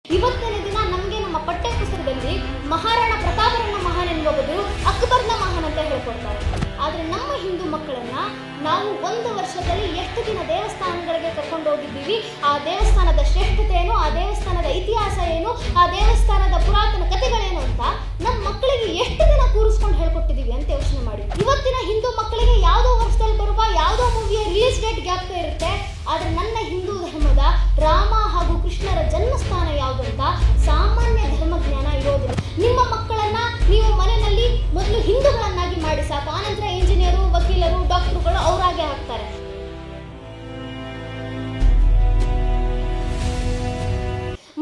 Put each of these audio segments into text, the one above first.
ಇವತ್ತಿನ ದಿನ ನಮಗೆ ನಮ್ಮ ಪಠ್ಯ ಪುಸ್ತಕದಲ್ಲಿ ಮಹಾರಾಣಾ ಪ್ರತಾಪರನ್ನ ಮಹಾನ್ ಎನ್ನುವ ಬದಲು ಅಕ್ಬರ್ನ ಮಹಾನ್ ಅಂತ ಹೇಳ್ಕೊಡ್ತಾರೆ. ಆದರೆ ನಮ್ಮ ಹಿಂದೂ ಮಕ್ಕಳನ್ನ ನಾವು ಒಂದು ವರ್ಷದಲ್ಲಿ ಎಷ್ಟು ದಿನ ದೇವಸ್ಥಾನಗಳಿಗೆ ಕರ್ಕೊಂಡು ಹೋಗಿದ್ದೀವಿ, ಆ ದೇವಸ್ಥಾನದ ಶ್ರೇಷ್ಠತೆ ಏನು, ಆ ದೇವಸ್ಥಾನದ ಇತಿಹಾಸ ಏನು, ಆ ದೇವಸ್ಥಾನದ ಪುರಾತನ ಕಥೆಗಳೇನು ಅಂತ ನಮ್ಮ ಮಕ್ಕಳಿಗೆ ಎಷ್ಟು ದಿನ ಕೂರಿಸ್ಕೊಂಡು ಹೇಳ್ಕೊಟ್ಟಿದ್ದೀವಿ ಅಂತ ಯೋಚನೆ ಮಾಡಿ. ಇವತ್ತಿನ ಹಿಂದೂ ಮಕ್ಕಳಿಗೆ ಯಾವುದೋ ವರ್ಷದಲ್ಲಿ ಬರುವ ಯಾವುದೋ ಮೂವಿಯ ರಿಲೀಸ್ ಡೇಟ್ ಜ್ಞಾಪಕ ಇರುತ್ತೆ, ಆದರೆ ನನ್ನ ಹಿಂದೂ ಧರ್ಮದ ರಾಮ ಹಾಗೂ ಕೃಷ್ಣರ ಜನ್ಮಸ್ಥಾನ ಯಾವುದು ಅಂತ ಸಾಮಾನ್ಯ ಧರ್ಮಜ್ಞಾನ ಇರೋದಿಲ್ಲ. ನಿಮ್ಮ ಮಕ್ಕಳನ್ನ ನೀವು ಮನೆಯಲ್ಲಿ ಮೊದಲು ಹಿಂದೂಗಳನ್ನಾಗಿ ಮಾಡಿ ಸಾಕು, ಆನಂತರ ಇಂಜಿನಿಯರು, ವಕೀಲರು, ಡಾಕ್ಟರ್ಗಳು ಅವರಾಗೆ ಆಗ್ತಾರೆ.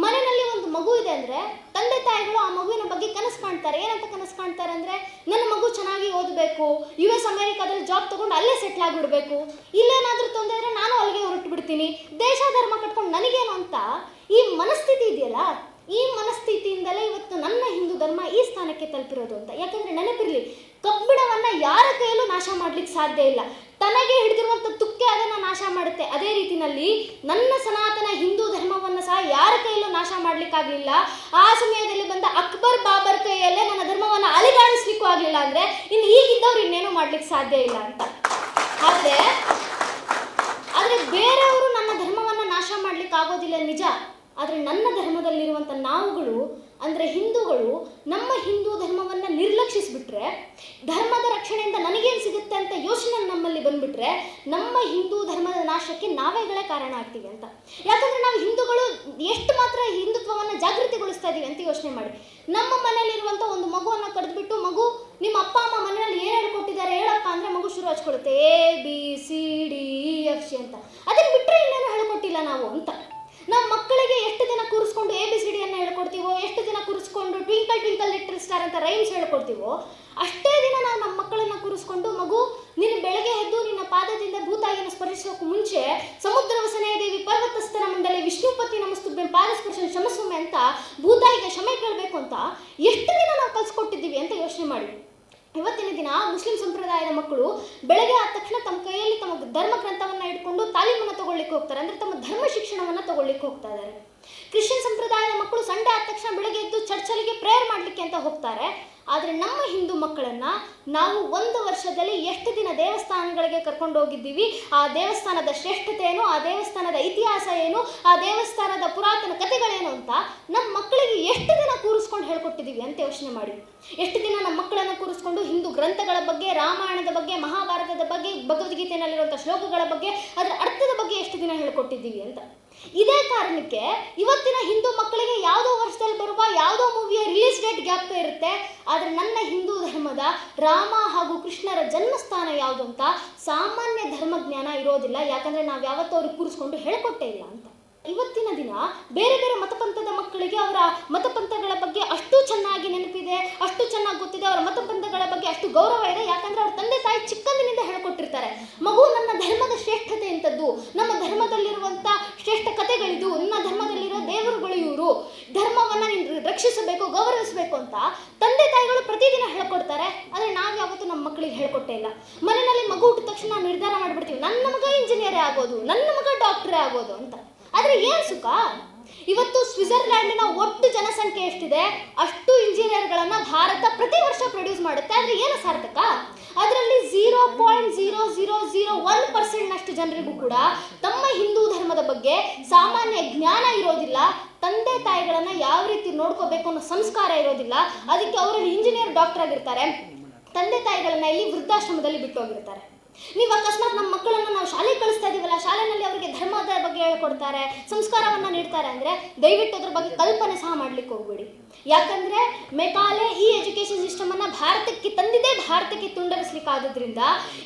ಮನೆಯಲ್ಲಿ ಒಂದು ಮಗು ಇದೆ ಅಂದ್ರೆ ತಂದೆ ತಾಯಿಗಳು ಆ ಮಗುವಿನ ಬಗ್ಗೆ ಕನಸು ಕಾಣ್ತಾರೆ. ಏನಂತ ಕನಸು ಕಾಣ್ತಾರೆ ಅಂದ್ರೆ, ನನ್ನ ಮಗು ಚೆನ್ನಾಗಿ ಓದಬೇಕು, US ಅಮೆರಿಕಾದಲ್ಲಿ ಜಾಬ್ ತಗೊಂಡು ಅಲ್ಲೇ ಸೆಟ್ಲ್ ಆಗಿಬಿಡ್ಬೇಕು, ಇಲ್ಲೇನಾದ್ರೂ ತೊಂದರೆ ಇದ್ರೆ ನಾನು ಅಲ್ಲಿಗೆ ಹೊರಟು ಬಿಡ್ತೀನಿ, ದೇಶ ಧರ್ಮ ಕಟ್ಕೊಂಡು ನನಗೇನು ಅಂತ ಈ ಮನಸ್ಥಿತಿ ಇದೆಯಲ್ಲ, ಈ ಮನಸ್ಥಿತಿಯಿಂದಲೇ ಇವತ್ತು ನನ್ನ ಹಿಂದೂ ಧರ್ಮ ಈ ಸ್ಥಾನಕ್ಕೆ ತಲುಪಿರೋದು ಅಂತ. ಯಾಕಂದ್ರೆ ನೆನಪಿರಲಿ, ಕಬ್ಬಿಣವನ್ನ ಯಾರ ಕೈಯಲ್ಲೂ ನಾಶ ಮಾಡ್ಲಿಕ್ಕೆ ಸಾಧ್ಯ ಇಲ್ಲ, ತನಗೆ ಹಿಡಿದಿರುವಂಥ ತುಕ್ಕೆ ಅದನ್ನು ನಾಶ ಮಾಡುತ್ತೆ. ಅದೇ ರೀತಿಯಲ್ಲಿ ನನ್ನ ಸನಾತನ ಹಿಂದೂ ಧರ್ಮವನ್ನು ಸಹ ಯಾರ ಕೈಯಲ್ಲೂ ನಾಶ ಮಾಡ್ಲಿಕ್ಕಾಗಲಿಲ್ಲ. ಆ ಸಮಯದಲ್ಲಿ ಬಂದ ಅಕ್ಬರ್ ಬಾಬರ್ ಕೈಯಲ್ಲೇ ನನ್ನ ಧರ್ಮವನ್ನು ಅಲಿಗಾಡಿಸ್ಲಿಕ್ಕೂ ಆಗಲಿಲ್ಲ ಅಂದ್ರೆ ಇನ್ನು ಈಗಿದ್ದವ್ರು ಇನ್ನೇನು ಮಾಡ್ಲಿಕ್ಕೆ ಸಾಧ್ಯ ಇಲ್ಲ ಅಂತ. ಆದರೆ ಬೇರೆಯವರು ನನ್ನ ಧರ್ಮವನ್ನು ನಾಶ ಮಾಡ್ಲಿಕ್ಕೆ ಆಗೋದಿಲ್ಲ ನಿಜ, ಆದರೆ ನನ್ನ ಧರ್ಮದಲ್ಲಿರುವಂಥ ನಾವುಗಳು ಅಂದರೆ ಹಿಂದೂಗಳು ನಮ್ಮ ಹಿಂದೂ ಧರ್ಮವನ್ನು ನಿರ್ಲಕ್ಷಿಸಿಬಿಟ್ರೆ, ಧರ್ಮದ ರಕ್ಷಣೆಯಿಂದ ನನಗೇನು ಸಿಗುತ್ತೆ ಅಂತ ಯೋಚನೆ ನಮ್ಮಲ್ಲಿ ಬಂದುಬಿಟ್ರೆ ನಮ್ಮ ಹಿಂದೂ ಧರ್ಮದ ನಾಶಕ್ಕೆ ನಾವೇಗಳೇ ಕಾರಣ ಆಗ್ತೀವಿ ಅಂತ. ಯಾಕಂದರೆ ನಾವು ಹಿಂದೂಗಳು ಎಷ್ಟು ಮಾತ್ರ ಹಿಂದುತ್ವವನ್ನು ಜಾಗೃತಿಗೊಳಿಸ್ತಾ ಇದ್ದೀವಿ ಅಂತ ಯೋಚನೆ ಮಾಡಿ. ನಮ್ಮ ಮನೆಯಲ್ಲಿರುವಂಥ ಒಂದು ಮಗುವನ್ನು ಕರೆದುಬಿಟ್ಟು, ಮಗು ನಿಮ್ಮ ಅಪ್ಪ ಅಮ್ಮ ಮನೆಯಲ್ಲಿ ಏನು ಹೇಳ್ಕೊಟ್ಟಿದ್ದಾರೆ ಹೇಳಪ್ಪ ಅಂದರೆ ಮಗು ಶುರು ಹಚ್ಕೊಳುತ್ತೆ ABCDEFG ಅಂತ. ಅದನ್ನು ಬಿಟ್ಟರೆ ಇನ್ನೇನು ಹೇಳ್ಕೊಟ್ಟಿಲ್ಲ ನಾವು ಅಂತ. ನಾವು ಮಕ್ಕಳಿಗೆ ಎಷ್ಟು ದಿನ ಕೂರಿಸ್ಕೊಂಡು ABCD ಅನ್ನು ಹೇಳ್ಕೊಡ್ತೀವೋ, ಎಷ್ಟು ದಿನ ಕೂರಿಸ್ಕೊಂಡು ಟ್ವಿಂಕಲ್ ಟ್ವಿಂಕಲ್ ಲಿಟಲ್ ಸ್ಟಾರ್ ಅಂತ ರೈಮ್ಸ್ ಹೇಳ್ಕೊಡ್ತೀವೋ, ಅಷ್ಟೇ ದಿನ ನಾವು ನಮ್ಮ ಮಕ್ಕಳನ್ನ ಕೂರಿಸ್ಕೊಂಡು, ಮಗು ನೀನು ಬೆಳಗ್ಗೆ ಎದ್ದು ನಿನ್ನ ಪಾದದಿಂದ ಭೂತಾಯಿಯನ್ನು ಸ್ಪರ್ಶಿಸೋಕೆ ಮುಂಚೆ ಸಮುದ್ರ ವಸನೆಯ ದೇವಿ ಪರ್ವತಸ್ಥನ ಮಂಡಲಿ ವಿಷ್ಣುಪತಿ ನಮಸ್ತುಭ್ಯಂ ಪಾದಸ್ಪರ್ಶನ ಕ್ಷಮಸ್ವಾಮಿ ಅಂತ ಭೂತಾಯಿಗೆ ಕ್ಷಮೆ ಕೇಳಬೇಕು ಅಂತ ಎಷ್ಟು ದಿನ ನಾವು ಕಲಿಸ್ಕೊಟ್ಟಿದ್ದೀವಿ ಅಂತ ಯೋಚನೆ ಮಾಡಿ. ಇವತ್ತಿನ ದಿನ ಮುಸ್ಲಿಂ ಸಂಪ್ರದಾಯದ ಮಕ್ಕಳು ಬೆಳಗ್ಗೆ ಆದ ತಕ್ಷಣ ತಮ್ಮ ಕೈಯಲ್ಲಿ ತಮ್ಮ ಧರ್ಮ ಗ್ರಂಥವನ್ನು ಇಟ್ಕೊಂಡು ತಾಲೀಮನ್ನು ತಗೊಳ್ಳಿಕ್ಕೆ ಹೋಗ್ತಾರೆ, ಅಂದರೆ ತಮ್ಮ ಧರ್ಮ ಶಿಕ್ಷಣವನ್ನು ತಗೊಳ್ಳಿಕ್ಕೆ ಹೋಗ್ತಾ ಇದ್ದಾರೆ. ಕ್ರಿಶ್ಚಿಯನ್ ಸಂಪ್ರದಾಯದ ಮಕ್ಕಳು ಸಂಡೇ ಆದ ತಕ್ಷಣ ಬೆಳಗ್ಗೆ ಎದ್ದು ಚರ್ಚಲ್ಲಿಗೆ ಪ್ರೇಯರ್ ಮಾಡಲಿಕ್ಕೆ ಅಂತ ಹೋಗ್ತಾರೆ. ಆದರೆ ನಮ್ಮ ಹಿಂದೂ ಮಕ್ಕಳನ್ನ ನಾವು ಒಂದು ವರ್ಷದಲ್ಲಿ ಎಷ್ಟು ದಿನ ದೇವಸ್ಥಾನಗಳಿಗೆ ಕರ್ಕೊಂಡು ಹೋಗಿದ್ದೀವಿ, ಆ ದೇವಸ್ಥಾನದ ಶ್ರೇಷ್ಠತೆ ಏನು, ಆ ದೇವಸ್ಥಾನದ ಇತಿಹಾಸ ಏನು, ಆ ದೇವಸ್ಥಾನದ ಪುರಾತನ ಕಥೆಗಳೇನು ಅಂತ ನಮ್ಮ ಮಕ್ಕಳಿಗೆ ಎಷ್ಟು ದಿನ ಕೂರಿಸ್ಕೊಂಡು ಹೇಳ್ಕೊಟ್ಟಿದ್ದೀವಿ ಅಂತ ಯೋಚನೆ ಮಾಡಿ. ಎಷ್ಟು ದಿನ ನಮ್ಮ ಮಕ್ಕಳನ್ನು ಕೂರಿಸ್ಕೊಂಡು ಹಿಂದೂ ಗ್ರಂಥಗಳ ಬಗ್ಗೆ, ರಾಮಾಯಣದ ಬಗ್ಗೆ, ಮಹಾಭಾರತದ ಬಗ್ಗೆ, ಭಗವದ್ಗೀತೆಯಲ್ಲಿರುವಂಥ ಶ್ಲೋಕಗಳ ಬಗ್ಗೆ, ಅದರ ಅರ್ಥದ ಬಗ್ಗೆ ಎಷ್ಟು ದಿನ ಹೇಳ್ಕೊಟ್ಟಿದ್ದೀವಿ ಅಂತ. ಇದೇ ಕಾರಣಕ್ಕೆ ಇವತ್ತಿನ ಹಿಂದೂ ಮಕ್ಕಳಿಗೆ ಯಾವುದೋ ವರ್ಷದಲ್ಲಿ ಬರುವ ಯಾವುದೋ ಮೂವಿಯ ರಿಲೀಸ್ ಡೇಟ್ ಜ್ಞಾಪಕ ಇರುತ್ತೆ, ಆದರೆ ನನ್ನ ಹಿಂದೂ ಧರ್ಮದ ರಾಮ ಹಾಗೂ ಕೃಷ್ಣರ ಜನ್ಮಸ್ಥಾನ ಯಾವುದು ಅಂತ ಸಾಮಾನ್ಯ ಧರ್ಮಜ್ಞಾನ ಇರೋದಿಲ್ಲ. ಯಾಕಂದರೆ ನಾವು ಯಾವತ್ತೂ ಅವ್ರಿಗೆ ಕೂರಿಸ್ಕೊಂಡು ಹೇಳ್ಕೊಟ್ಟೇ ಇಲ್ಲ ಅಂತ. ಇವತ್ತಿನ ದಿನ ಬೇರೆ ಬೇರೆ ಮತಪಂಥದ ಮಕ್ಕಳಿಗೆ ಅವರ ಮತಪಂಥಗಳ ಬಗ್ಗೆ ಅಷ್ಟು ಚೆನ್ನಾಗಿ ನೆನಪಿದೆ, ಅಷ್ಟು ಚೆನ್ನಾಗಿ ಗೊತ್ತಿದೆ, ಅವರ ಮತಪಂಥಗಳ ಬಗ್ಗೆ ಅಷ್ಟು ಗೌರವ ಇದೆ. ಯಾಕಂದರೆ ಅವ್ರ ತಂದೆ ತಾಯಿ ಚಿಕ್ಕಂದಿನಿಂದ ಹೇಳ್ಕೊಟ್ಟಿರ್ತಾರೆ, ಮಗು ನನ್ನ ಧರ್ಮದ ಶ್ರೇಷ್ಠತೆ ಎಂಥದ್ದು, ನಮ್ಮ ಧರ್ಮದಲ್ಲಿರುವಂಥ ಶ್ರೇಷ್ಠ ಕಥೆಗಳಿದು, ನನ್ನ ಧರ್ಮದಲ್ಲಿರೋ ದೇವರುಗಳು ಇವರು, ಧರ್ಮವನ್ನು ನೀನು ರಕ್ಷಿಸಬೇಕು, ಗೌರವಿಸಬೇಕು ಅಂತ ತಂದೆ ತಾಯಿಗಳು ಪ್ರತಿದಿನ ಹೇಳ್ಕೊಡ್ತಾರೆ. ಆದರೆ ನಾವು ಯಾವತ್ತೂ ನಮ್ಮ ಮಕ್ಕಳಿಗೆ ಹೇಳ್ಕೊಟ್ಟೇ ಇಲ್ಲ. ಮನೆಯಲ್ಲಿ ಮಗು ಹುಟ್ಟಿದ ತಕ್ಷಣ ನಿರ್ಧಾರ ಮಾಡಿಬಿಡ್ತೀವಿ, ನನ್ನ ಮಗ ಇಂಜಿನಿಯರೇ ಆಗೋದು, ನನ್ನ ಮಗ ಡಾಕ್ಟರೇ ಆಗೋದು ಅಂತ. ಆದರೆ ಏನು ಸುಖ, ಇವತ್ತು ಸ್ವಿಟ್ಜರ್ಲ್ಯಾಂಡಿನ ಒಟ್ಟು ಜನಸಂಖ್ಯೆ ಎಷ್ಟಿದೆ ಅಷ್ಟು ಇಂಜಿನಿಯರ್ಗಳನ್ನು ಭಾರತ ಪ್ರತಿ ವರ್ಷ ಪ್ರೊಡ್ಯೂಸ್ ಮಾಡುತ್ತೆ. ಆದರೆ ಏನು ಸಾರ್ಥಕ? ಅದರಲ್ಲಿ 0.0001% ಜನರಿಗೂ ಕೂಡ ತಮ್ಮ ಹಿಂದೂ ಧರ್ಮದ ಬಗ್ಗೆ ಸಾಮಾನ್ಯ ಜ್ಞಾನ ಇರೋದಿಲ್ಲ, ತಂದೆ ತಾಯಿಗಳನ್ನು ಯಾವ ರೀತಿ ನೋಡ್ಕೋಬೇಕು ಅನ್ನೋ ಸಂಸ್ಕಾರ ಇರೋದಿಲ್ಲ. ಅದಕ್ಕೆ ಅವರಲ್ಲಿ ಇಂಜಿನಿಯರ್, ಡಾಕ್ಟರ್ ಆಗಿರ್ತಾರೆ, ತಂದೆ ತಾಯಿಗಳನ್ನ ಇಲ್ಲಿ ವೃದ್ಧಾಶ್ರಮದಲ್ಲಿ ಬಿಟ್ಟು ಹೋಗಿರ್ತಾರೆ. ನೀವು ಅಕಸ್ಮಾತ್ ನಮ್ಮ ಮಕ್ಕಳನ್ನು ನಾವು ಶಾಲೆಗೆ ಕಳಿಸ್ತಾ ಇದೀವಲ್ಲ, ಶಾಲೆಯಲ್ಲಿ ಅವರಿಗೆ ಧರ್ಮದ ಬಗ್ಗೆ ಹೇಳ್ಕೊಡ್ತಾರೆ, ಸಂಸ್ಕಾರವನ್ನು ನೀಡ್ತಾರೆ ಅಂದರೆ ದಯವಿಟ್ಟು ಅದ್ರ ಬಗ್ಗೆ ಕಲ್ಪನೆ ಸಹ ಮಾಡ್ಲಿಕ್ಕೆ ಹೋಗ್ಬೇಡಿ. ಯಾಕಂದರೆ ಮೆಕಾಲೆ ಈ ಎಜುಕೇಷನ್ ಸಿಸ್ಟಮನ್ನು ಭಾರತಕ್ಕೆ ತಂದಿದೆ, ಭಾರತಕ್ಕೆ ತುಂಡರಿಸಲಿಕ್ಕಾಗೋದ್ರಿಂದ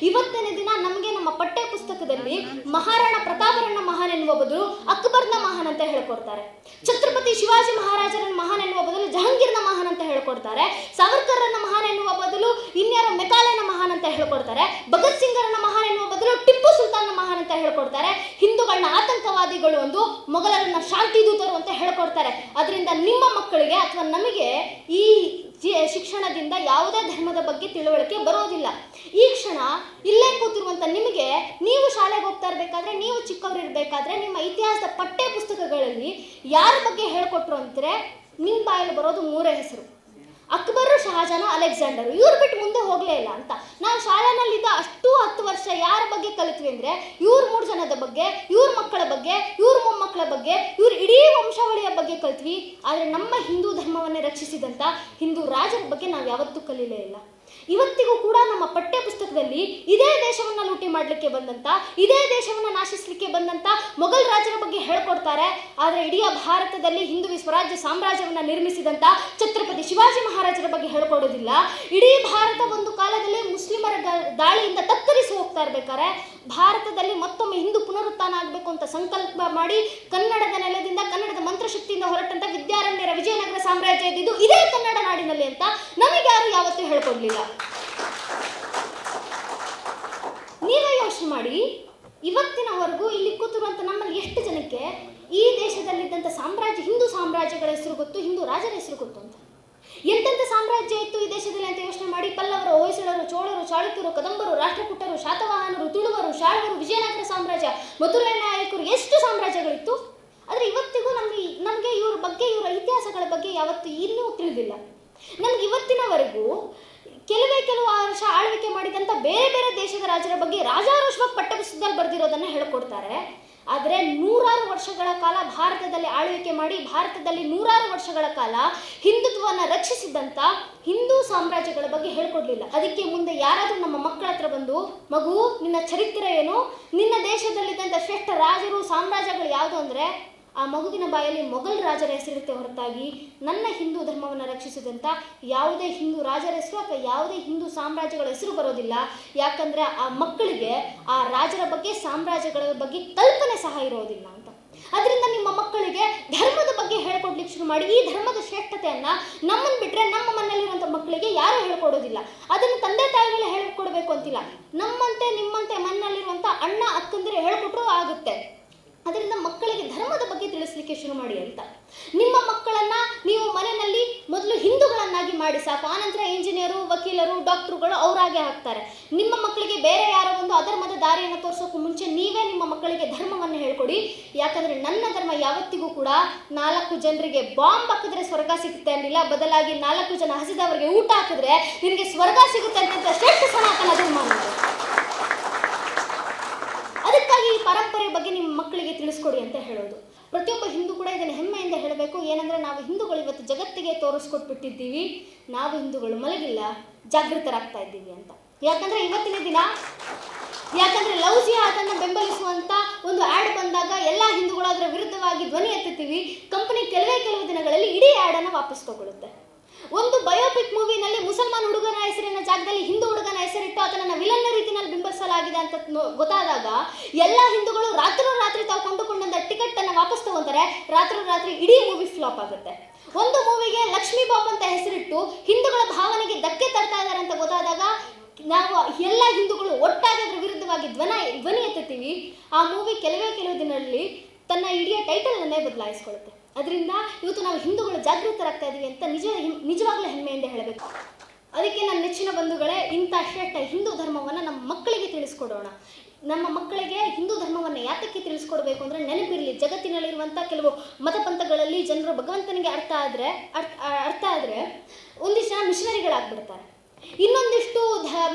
ಇವತ್ತಿನ ದಿನ ನಮಗೆ ನಮ್ಮ ಪಠ್ಯ ಪುಸ್ತಕದಲ್ಲಿ ಮಹಾರಾಣಾ ಪ್ರತಾಪರನ್ನ ಮಹಾನ್ ಎನ್ನುವ ಬದಲು ಅಕ್ಬರ್ನ ಮಹಾನ್ ಅಂತ ಹೇಳ್ಕೊಡ್ತಾರೆ, ಛತ್ರಪತಿ ಶಿವಾಜಿ ಮಹಾರಾಜರನ್ನ ಮಹಾನ್ ಎನ್ನುವ ಬದಲು ಜಹಾಂಗೀರ್ನ ಮಹಾನ್ ಅಂತ ಹೇಳ್ಕೊಡ್ತಾರೆ, ಸಾವರ್ಕರ್ರನ್ನ ಮಹಾನ್ ಎನ್ನುವ ಬದಲು ಇನ್ಯಾರೋ ಮೆಕಾಲೆನ ಮಹಾನ್ ಅಂತ ಹೇಳ್ಕೊಡ್ತಾರೆ, ಭಗತ್ ಸಿಂಗರನ್ನ ಮಹಾನ್ ಎನ್ನುವ ಬದಲು ಟಿಪ್ಪು ಸುಲ್ತಾನ್ನ ಮಹಾನ್ ಅಂತ ಹೇಳ್ಕೊಡ್ತಾರೆ, ಹಿಂದೂಗಳನ್ನ ಆತಂಕವಾದಿಗಳು ಒಂದು, ಮೊಘಲರನ್ನ ಶಾಂತಿ ದೂತರು ಅಂತ ಹೇಳ್ಕೊಡ್ತಾರೆ. ಅದರಿಂದ ನಿಮ್ಮ ಮಕ್ಕಳಿಗೆ ಅಥವಾ ನಮಗೆ ಈ ಶಿಕ್ಷಣದಿಂದ ಯಾವುದೇ ಧರ್ಮದ ಬಗ್ಗೆ ತಿಳುವಳಿಕೆ ಬರೋದಿಲ್ಲ. ಈ ಕ್ಷಣ ಇಲ್ಲೇ ಕೂತಿರುವಂಥ ನಿಮಗೆ, ನೀವು ಶಾಲೆಗೆ ಹೋಗ್ತಾ ಇರಬೇಕಾದ್ರೆ, ನೀವು ಚಿಕ್ಕವರು ಇರಬೇಕಾದ್ರೆ ನಿಮ್ಮ ಇತಿಹಾಸದ ಪಠ್ಯ ಪುಸ್ತಕಗಳಲ್ಲಿ ಯಾರ ಬಗ್ಗೆ ಹೇಳ್ಕೊಟ್ರು ಅಂದರೆ ನಿಮ್ಮ ಬಾಯಲ್ಲಿ ಬರೋದು 3 ಹೆಸರು: ಅಕ್ಬರು, ಶಹಜಾನ, ಅಲೆಕ್ಸಾಂಡರು. ಇವ್ರು ಬಿಟ್ಟು ಮುಂದೆ ಹೋಗಲೇ ಇಲ್ಲ ಅಂತ. ನಾವು ಶಾಲೆನಲ್ಲಿದ್ದ ಅಷ್ಟು 10 ವರ್ಷ ಯಾರ ಬಗ್ಗೆ ಕಲಿತ್ವಿ ಅಂದರೆ ಇವ್ರ 3 ಜನದ ಬಗ್ಗೆ, ಇವ್ರ ಮಕ್ಕಳ ಬಗ್ಗೆ, ಇವ್ರ ಮೊಮ್ಮಕ್ಕಳ ಬಗ್ಗೆ, ಇವ್ರ ಇಡೀ ವಂಶಾವಳಿಯ ಬಗ್ಗೆ ಕಲಿತ್ವಿ. ಆದರೆ ನಮ್ಮ ಹಿಂದೂ ಧರ್ಮವನ್ನೇ ರಕ್ಷಿಸಿದಂಥ ಹಿಂದೂ ರಾಜರ ಬಗ್ಗೆ ನಾವು ಯಾವತ್ತೂ ಕಲೀಲೇ ಇಲ್ಲ. ಇವತ್ತಿಗೂ ಕೂಡ ನಮ್ಮ ಪಠ್ಯ ಪುಸ್ತಕದಲ್ಲಿ ಇದೇ ದೇಶವನ್ನು ಲೂಟಿ ಮಾಡಲಿಕ್ಕೆ ಬಂದಂಥ, ಇದೇ ದೇಶವನ್ನು ನಾಶಿಸಲಿಕ್ಕೆ ಬಂದಂಥ ಮೊಘಲ್ ರಾಜರ ಬಗ್ಗೆ ಹೇಳ್ಕೊಡ್ತಾರೆ. ಆದರೆ ಇಡೀ ಭಾರತದಲ್ಲಿ ಹಿಂದೂ ಸ್ವರಾಜ್ಯ ಸಾಮ್ರಾಜ್ಯವನ್ನು ನಿರ್ಮಿಸಿದಂಥ ಛತ್ರಪತಿ ಶಿವಾಜಿ ಮಹಾರಾಜರ ಬಗ್ಗೆ ಹೇಳ್ಕೊಡೋದಿಲ್ಲ. ಇಡೀ ಭಾರತ ಒಂದು ಕಾಲದಲ್ಲಿ ಮುಸ್ಲಿಮರ ದಾಳಿಯಿಂದ ತತ್ತರಿಸಿ ಹೋಗ್ತಾ ಇರ್ಬೇಕಾದ್ರೆ ಭಾರತದಲ್ಲಿ ಮತ್ತೊಮ್ಮೆ ಹಿಂದೂ ಪುನರುತ್ಥಾನ ಆಗಬೇಕು ಅಂತ ಸಂಕಲ್ಪ ಮಾಡಿ ಕನ್ನಡದ ನೆಲದಿಂದ, ಕನ್ನಡದ ಮಂತ್ರಶಕ್ತಿಯಿಂದ ಹೊರಟಂಥ ವಿದ್ಯಾರಣ್ಯರ ವಿಜಯನಗರ ಸಾಮ್ರಾಜ್ಯ ಇದ್ದಿದ್ದು ಇದೇ ಕನ್ನಡ ನಾಡಿನಲ್ಲಿ ಅಂತ ನಮಗೆ ಯಾರು ಯಾವತ್ತೂ ಹೇಳ್ಕೊಡ್ಲಿಲ್ಲ. ನೀವೇ ಯೋಚನೆ ಮಾಡಿ, ಇವತ್ತಿನವರೆಗೂ ಇಲ್ಲಿ ಕೂತಿರುವಂಥ ನಮ್ಮಲ್ಲಿ ಎಷ್ಟು ಜನಕ್ಕೆ ಈ ದೇಶದಲ್ಲಿದ್ದಂಥ ಸಾಮ್ರಾಜ್ಯ, ಹಿಂದೂ ಸಾಮ್ರಾಜ್ಯಗಳ ಹೆಸರು ಗೊತ್ತು, ಹಿಂದೂ ರಾಜರ ಹೆಸರು ಗೊತ್ತು ಅಂತ? ಎಂತೆಂಥ ಸಾಮ್ರಾಜ್ಯ ಇತ್ತು ಈ ದೇಶದಲ್ಲಿ ಅಂತ ಯೋಚನೆ ಮಾಡಿ. ಪಲ್ಲವರು, ಹೊಯ್ಸಳರು, ಚೋಳರು, ಚಾಳುಕ್ಯರು, ಕದಂಬರು, ರಾಷ್ಟ್ರಕೂಟರು, ಶಾತವಾಹನರು, ತುಳುವರು, ಶಾಳವರು, ವಿಜಯನಗರ ಸಾಮ್ರಾಜ್ಯ, ಮಧುರೈ ನಾಯಕರು, ಎಷ್ಟು ಸಾಮ್ರಾಜ್ಯಗಳಿತ್ತು. ಆದರೆ ಇವತ್ತಿಗೂ ನಮಗೆ ಇವರ ಬಗ್ಗೆ, ಇವರ ಇತಿಹಾಸಗಳ ಬಗ್ಗೆ ಯಾವತ್ತೂ ಇನ್ನೂ ತಿಳಿದಿಲ್ಲ. ನಮ್ಗೆ ಇವತ್ತಿನವರೆಗೂ ಕೆಲವು ವರ್ಷ ಆಳ್ವಿಕೆ ಮಾಡಿದಂಥ ಬೇರೆ ಬೇರೆ ದೇಶದ ರಾಜರ ಬಗ್ಗೆ ರಾಜಾರೋಷವಾಗಿ ಪಠ್ಯಪುಸ್ತಕದಲ್ಲಿ ಬರೆದಿರೋದನ್ನು ಹೇಳ್ಕೊಡ್ತಾರೆ. ಆದರೆ 100 ವರ್ಷಗಳ ಕಾಲ ಭಾರತದಲ್ಲಿ ಆಳ್ವಿಕೆ ಮಾಡಿ, ಭಾರತದಲ್ಲಿ 100 ವರ್ಷಗಳ ಕಾಲ ಹಿಂದುತ್ವವನ್ನು ರಕ್ಷಿಸಿದಂಥ ಹಿಂದೂ ಸಾಮ್ರಾಜ್ಯಗಳ ಬಗ್ಗೆ ಹೇಳ್ಕೊಡ್ಲಿಲ್ಲ. ಅದಕ್ಕೆ ಮುಂದೆ ಯಾರಾದರೂ ನಮ್ಮ ಮಕ್ಕಳ ಹತ್ರ ಬಂದು, ಮಗು ನಿನ್ನ ಚರಿತ್ರೆ ಏನು, ನಿನ್ನ ದೇಶದಲ್ಲಿದ್ದಂಥ ಶ್ರೇಷ್ಠ ರಾಜರು, ಸಾಮ್ರಾಜ್ಯಗಳು ಯಾವುದು ಅಂದರೆ ಆ ಮಗುವಿನ ಬಾಯಲ್ಲಿ ಮೊಘಲ್ ರಾಜರ ಹೆಸರಿರುತ್ತೆ ಹೊರತಾಗಿ ನನ್ನ ಹಿಂದೂ ಧರ್ಮವನ್ನು ರಕ್ಷಿಸಿದಂಥ ಯಾವುದೇ ಹಿಂದೂ ರಾಜರ ಹೆಸರು ಅಥವಾ ಯಾವುದೇ ಹಿಂದೂ ಸಾಮ್ರಾಜ್ಯಗಳ ಹೆಸರು ಬರೋದಿಲ್ಲ. ಯಾಕಂದರೆ ಆ ಮಕ್ಕಳಿಗೆ ಆ ರಾಜರ ಬಗ್ಗೆ, ಸಾಮ್ರಾಜ್ಯಗಳ ಬಗ್ಗೆ ಕಲ್ಪನೆ ಸಹ ಇರೋದಿಲ್ಲ ಅಂತ. ಅದರಿಂದ ನಿಮ್ಮ ಮಕ್ಕಳಿಗೆ ಧರ್ಮದ ಬಗ್ಗೆ ಹೇಳ್ಕೊಡ್ಲಿಕ್ಕೆ ಶುರು ಮಾಡಿ. ಈ ಧರ್ಮದ ಶ್ರೇಷ್ಠತೆಯನ್ನು ನಮ್ಮನ್ನು ಬಿಟ್ಟರೆ ನಮ್ಮ ಮನೆಯಲ್ಲಿರುವಂಥ ಮಕ್ಕಳಿಗೆ ಯಾರೂ ಹೇಳ್ಕೊಡೋದಿಲ್ಲ. ಅದನ್ನು ತಂದೆ ತಾಯಿಗಳೇ ಹೇಳ್ಕೊಡ್ಬೇಕು ಅಂತಿಲ್ಲ. ನಮ್ಮಂತೆ ನಿಮ್ಮಂತೆ ಮನೆಯಲ್ಲಿರುವಂಥ ಅಣ್ಣ ಅಕ್ಕಂದಿರು ಹೇಳ್ಕೊಟ್ರೂ ಆಗುತ್ತೆ. ಅದರಿಂದ ಮಕ್ಕಳಿಗೆ ಧರ್ಮದ ಬಗ್ಗೆ ತಿಳಿಸ್ಲಿಕ್ಕೆ ಶುರು ಮಾಡಿ ಅಂತ. ನಿಮ್ಮ ಮಕ್ಕಳನ್ನು ನೀವು ಮನೆಯಲ್ಲಿ ಮೊದಲು ಹಿಂದೂಗಳನ್ನಾಗಿ ಮಾಡಿ ಸಾಕು, ಆನಂತರ ಇಂಜಿನಿಯರು, ವಕೀಲರು, ಡಾಕ್ಟ್ರುಗಳು ಅವರಾಗೆ ಆಗ್ತಾರೆ. ನಿಮ್ಮ ಮಕ್ಕಳಿಗೆ ಬೇರೆ ಯಾರೋ ಒಂದು ಅಧರ್ಮದ ದಾರಿಯನ್ನು ತೋರಿಸೋಕ್ಕೂ ಮುಂಚೆ ನೀವೇ ನಿಮ್ಮ ಮಕ್ಕಳಿಗೆ ಧರ್ಮವನ್ನು ಹೇಳ್ಕೊಡಿ. ಯಾಕಂದರೆ ನನ್ನ ಧರ್ಮ ಯಾವತ್ತಿಗೂ ಕೂಡ 4 ಜನರಿಗೆ ಬಾಂಬ್ ಹಾಕಿದ್ರೆ ಸ್ವರ್ಗ ಸಿಗುತ್ತೆ ಅನ್ನಿಲ್ಲ, ಬದಲಾಗಿ 4 ಜನ ಹಸಿದವರಿಗೆ ಊಟ ಹಾಕಿದ್ರೆ ನಿನಗೆ ಸ್ವರ್ಗ ಸಿಗುತ್ತೆ ಅಂತ ಶ್ರೇಷ್ಠ ಸನಾತನ ಧರ್ಮ ಅನ್ನೋದು. ಅದಕ್ಕಾಗಿ ಈ ಪರಂಪರೆ ಬಗ್ಗೆ ನಿಮ್ಮ ಮಕ್ಕಳಿಗೆ ತಿಳಿಸ್ಕೊಡಿ ಅಂತ ಹೇಳೋದು. ಪ್ರತಿಯೊಬ್ಬ ಹಿಂದೂ ಕೂಡ ಇದನ್ನು ಹೆಮ್ಮೆಯಿಂದ ಹೇಳಬೇಕು. ಏನಂದರೆ ನಾವು ಹಿಂದೂಗಳು ಇವತ್ತು ಜಗತ್ತಿಗೆ ತೋರಿಸ್ಕೊಟ್ಬಿಟ್ಟಿದ್ದೀವಿ, ನಾವು ಹಿಂದೂಗಳು ಮಲಗಿಲ್ಲ, ಜಾಗೃತರಾಗ್ತಾ ಇದ್ದೀವಿ ಅಂತ. ಯಾಕಂದರೆ ಇವತ್ತಿನ ದಿನ, ಯಾಕಂದರೆ ಲವ್ ಜಿಹಾದನ್ನು ಬೆಂಬಲಿಸುವಂಥ ಒಂದು ಆ್ಯಡ್ ಬಂದಾಗ ಎಲ್ಲ ಹಿಂದೂಗಳು ಅದರ ವಿರುದ್ಧವಾಗಿ ಧ್ವನಿ ಎತ್ತುತ್ತೀವಿ. ಕಂಪನಿ ಕೆಲವು ದಿನಗಳಲ್ಲಿ ಇಡೀ ಆ್ಯಡನ್ನು ವಾಪಸ್ ತಗೊಳ್ಳುತ್ತೆ. ಒಂದು ಬಯೋಪಿಕ್ ಮೂವಿನಲ್ಲಿ ಮುಸಲ್ಮಾನ್ ಹುಡುಗನ ಹೆಸರಿನ ಜಾಗದಲ್ಲಿ ಹಿಂದೂ ಹುಡುಗನ ಹೆಸರಿಟ್ಟು ಅದನ್ನು ವಿಲನ್ನ ರೀತಿಯಲ್ಲಿ ಬಿಂಬಿಸಲಾಗಿದೆ ಅಂತ ಗೊತ್ತಾದಾಗ ಎಲ್ಲ ಹಿಂದೂಗಳು ರಾತ್ರಿ ತಾವು ಕೊಂಡುಕೊಂಡಂಥ ಟಿಕೆಟನ್ನು ವಾಪಸ್ ತಗೊಂತಾರೆ. ರಾತ್ರಿ ಇಡೀ ಮೂವಿ ಫ್ಲಾಪ್ ಆಗುತ್ತೆ. ಒಂದು ಮೂವಿಗೆ ಲಕ್ಷ್ಮೀ ಬಾಂಬ್ ಅಂತ ಹೆಸರಿಟ್ಟು ಹಿಂದೂಗಳ ಭಾವನೆಗೆ ಧಕ್ಕೆ ತರ್ತಾ ಇದ್ದಾರೆ ಅಂತ ಗೊತ್ತಾದಾಗ ನಾವು ಎಲ್ಲ ಹಿಂದೂಗಳು ಒಟ್ಟಾಗಿ ಅದರ ವಿರುದ್ಧವಾಗಿ ಧ್ವನಿ ಎತ್ತುತ್ತೀವಿ. ಆ ಮೂವಿ ಕೆಲವೇ ದಿನಗಳಲ್ಲಿ ತನ್ನ ಇಡೀ ಟೈಟಲನ್ನೇ ಬದಲಾಯಿಸ್ಕೊಳ್ಳುತ್ತೆ. ಅದರಿಂದ ಇವತ್ತು ನಾವು ಹಿಂದೂಗಳು ಜಾಗೃತರಾಗ್ತಾ ಇದ್ದೀವಿ ಅಂತ ನಿಜವಾಗ್ಲೂ ಹೆಮ್ಮೆಯಿಂದ ಹೇಳಬೇಕು. ಅದಕ್ಕೆ ನನ್ನ ನೆಚ್ಚಿನ ಬಂಧುಗಳೇ, ಇಂಥ ಶ್ರೇಷ್ಠ ಹಿಂದೂ ಧರ್ಮವನ್ನು ನಮ್ಮ ಮಕ್ಕಳಿಗೆ ತಿಳಿಸ್ಕೊಡೋಣ. ನಮ್ಮ ಮಕ್ಕಳಿಗೆ ಹಿಂದೂ ಧರ್ಮವನ್ನು ಯಾತಕ್ಕೆ ತಿಳಿಸ್ಕೊಡ್ಬೇಕು ಅಂದರೆ ನೆನಪಿರಲಿ, ಜಗತ್ತಿನಲ್ಲಿರುವಂಥ ಕೆಲವು ಮತಪಂಥಗಳಲ್ಲಿ ಜನರು ಭಗವಂತನಿಗೆ ಅರ್ಥ ಆದರೆ ಒಂದಿಷ್ಟು ಜನ ಮಿಷನರಿಗಳಾಗ್ಬಿಡ್ತಾರೆ. ಇನ್ನೊಂದಿಷ್ಟು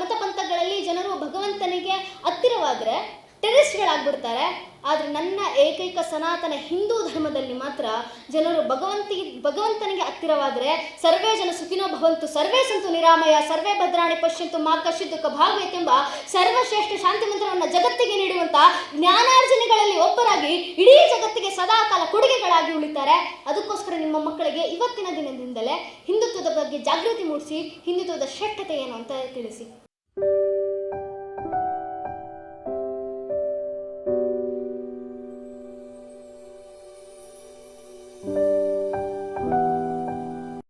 ಮತಪಂಥಗಳಲ್ಲಿ ಜನರು ಭಗವಂತನಿಗೆ ಹತ್ತಿರವಾದರೆ ಟೆರರಿಸ್ಟ್ಗಳಾಗ್ಬಿಡ್ತಾರೆ. ಆದರೆ ನನ್ನ ಏಕೈಕ ಸನಾತನ ಹಿಂದೂ ಧರ್ಮದಲ್ಲಿ ಮಾತ್ರ ಜನರು ಭಗವಂತನಿಗೆ ಹತ್ತಿರವಾದರೆ ಸರ್ವೇ ಜನ ಸುಖಿನೋ ಭವಂತು, ಸರ್ವೇ ಸಂತು ನಿರಾಮಯ, ಸರ್ವೇ ಭದ್ರಾಣಿ ಪಶ್ಯಂತು ಮಾ ಕಶ್ಚಿತ್ ದುಃಖ ಭಾಗವತ್ ಎಂಬ ಸರ್ವಶ್ರೇಷ್ಠ ಶಾಂತಿ ಮಂತ್ರವನ್ನು ಜಗತ್ತಿಗೆ ನೀಡುವಂಥ ಜ್ಞಾನಾರ್ಜನೆಗಳಲ್ಲಿ ಒಬ್ಬರಾಗಿ ಇಡೀ ಜಗತ್ತಿಗೆ ಸದಾಕಾಲ ಕೊಡುಗೆಗಳಾಗಿ ಉಳಿತಾರೆ. ಅದಕ್ಕೋಸ್ಕರ ನಿಮ್ಮ ಮಕ್ಕಳಿಗೆ ಇವತ್ತಿನ ದಿನದಿಂದಲೇ ಹಿಂದುತ್ವದ ಬಗ್ಗೆ ಜಾಗೃತಿ ಮೂಡಿಸಿ, ಹಿಂದುತ್ವದ ಶ್ರೇಷ್ಠತೆ ಏನು ಅಂತ ತಿಳಿಸಿ.